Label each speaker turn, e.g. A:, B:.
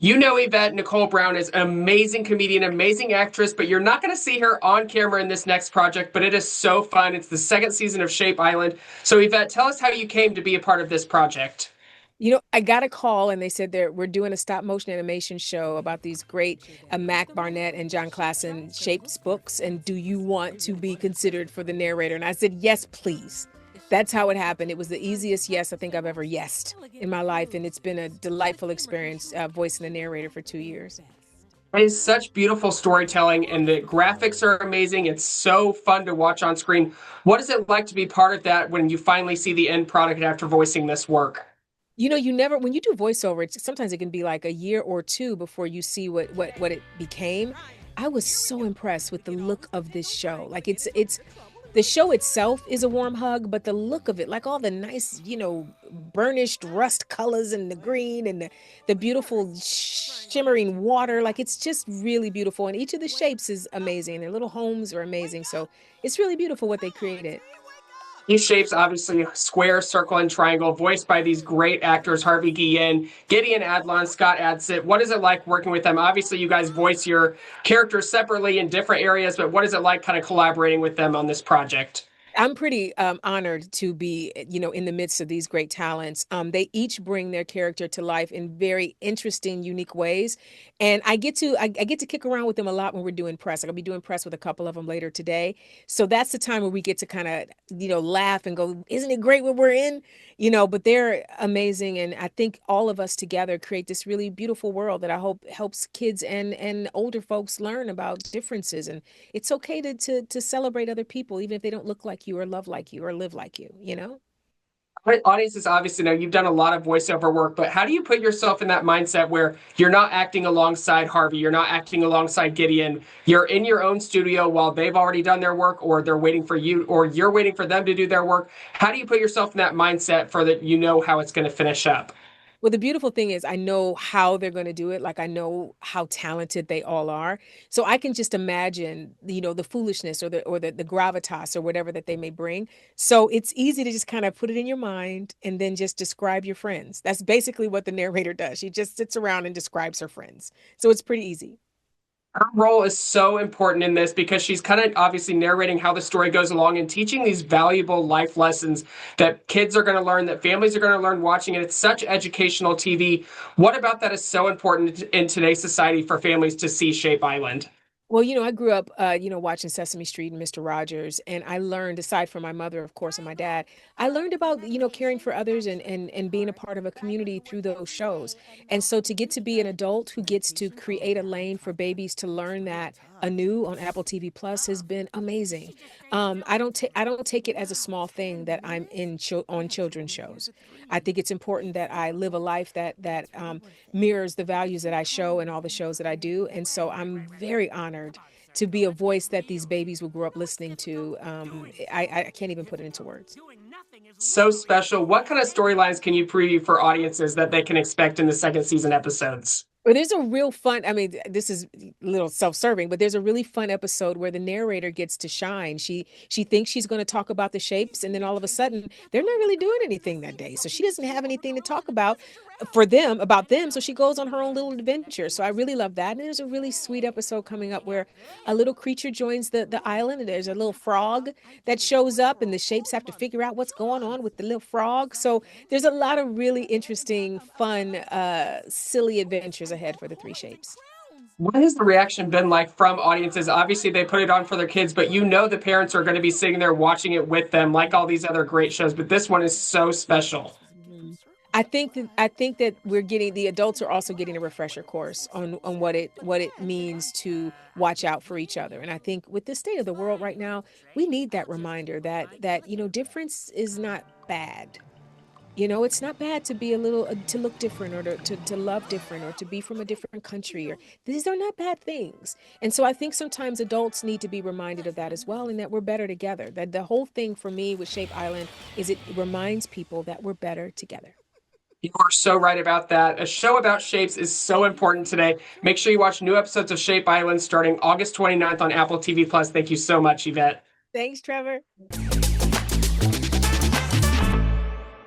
A: You know Yvette Nicole Brown is an amazing comedian, amazing actress, but you're not going to see her on camera in this next project, but it is so fun. It's the second season of Shape Island. So Yvette, tell us how you came to be a part of this project.
B: I got a call and they said we're doing a stop motion animation show about these great Mac Barnett and John Klassen shapes books. And do you want to be considered for the narrator? And I said, yes, please. That's how it happened. It was the easiest yes I think I've ever yesed in my life. And it's been a delightful experience voicing the narrator for 2 years.
A: It is such beautiful storytelling, and the graphics are amazing. It's so fun to watch on screen. What is it like to be part of that when you finally see the end product after voicing this work?
B: You never, when you do voiceover, sometimes it can be like a year or two before you see what it became. I was so impressed with the look of this show. Like it's the show itself is a warm hug, but the look of it, like all the nice, burnished rust colors and the green and the beautiful shimmering water, like it's just really beautiful. And each of the shapes is amazing. Their little homes are amazing. So it's really beautiful what they created.
A: These shapes, obviously, square, circle, and triangle, voiced by these great actors, Harvey Guillen, Gideon Adlon, Scott Adsit. What is it like working with them? Obviously, you guys voice your characters separately in different areas, but what is it like kind of collaborating with them on this project?
B: I'm pretty honored to be, in the midst of these great talents. They each bring their character to life in very interesting, unique ways, and I get to kick around with them a lot when we're doing press. Like I'll be doing press with a couple of them later today, so that's the time where we get to kind of, laugh and go, "Isn't it great what we're in?" But they're amazing, and I think all of us together create this really beautiful world that I hope helps kids and older folks learn about differences, and it's okay to celebrate other people, even if they don't look like you or love like you or live like you.
A: Audiences obviously know you've done a lot of voiceover work, but how do you put yourself in that mindset where you're not acting alongside Harvey, you're not acting alongside Gideon, you're in your own studio while they've already done their work, or they're waiting for you, or you're waiting for them to do their work? How do you put yourself in that mindset for that you know how it's going to finish up?
B: Well, the beautiful thing is I know how they're going to do it. Like I know how talented they all are. So I can just imagine, the foolishness or the gravitas or whatever that they may bring. So it's easy to just kind of put it in your mind and then just describe your friends. That's basically what the narrator does. She just sits around and describes her friends. So it's pretty easy.
A: Her role is so important in this because she's kind of obviously narrating how the story goes along and teaching these valuable life lessons that kids are going to learn, that families are going to learn watching it. It's such educational TV. What about that is so important in today's society for families to see Shape Island?
B: Well, I grew up, watching Sesame Street and Mr. Rogers, and I learned, aside from my mother, of course, and my dad, I learned about, caring for others and being a part of a community through those shows. And so to get to be an adult who gets to create a lane for babies to learn that anew on Apple TV Plus has been amazing. I don't take it as a small thing that I'm on children's shows. I think it's important that I live a life that mirrors the values that I show in all the shows that I do. And so I'm very honored to be a voice that these babies will grow up listening to. I can't even put it into words.
A: So special. What kind of storylines can you preview for audiences that they can expect in the second season episodes?
B: Well, there's a real fun, I mean, this is a little self-serving, but there's a really fun episode where the narrator gets to shine. She thinks she's going to talk about the shapes, and then all of a sudden, they're not really doing anything that day. So she doesn't have anything to talk about them. So she goes on her own little adventure. So I really love that. And there's a really sweet episode coming up where a little creature joins the island, and there's a little frog that shows up, and the shapes have to figure out what's going on with the little frog. So there's a lot of really interesting, fun, silly adventures ahead for the three shapes.
A: What has the reaction been like from audiences? Obviously, they put it on for their kids, but you know the parents are going to be sitting there watching it with them, like all these other great shows. But this one is so special.
B: Mhm. I think that the adults are also getting a refresher course on what it means to watch out for each other. And I think with the state of the world right now, we need that reminder that difference is not bad. It's not bad to be to look different or to love different or to be from a different country, or these are not bad things. And so I think sometimes adults need to be reminded of that as well, and that we're better together. That the whole thing for me with Shape Island is it reminds people that we're better together.
A: You are so right about that. A show about shapes is so important today. Make sure you watch new episodes of Shape Island starting August 29th on Apple TV Plus. Thank you so much, Yvette.
B: Thanks, Trevor.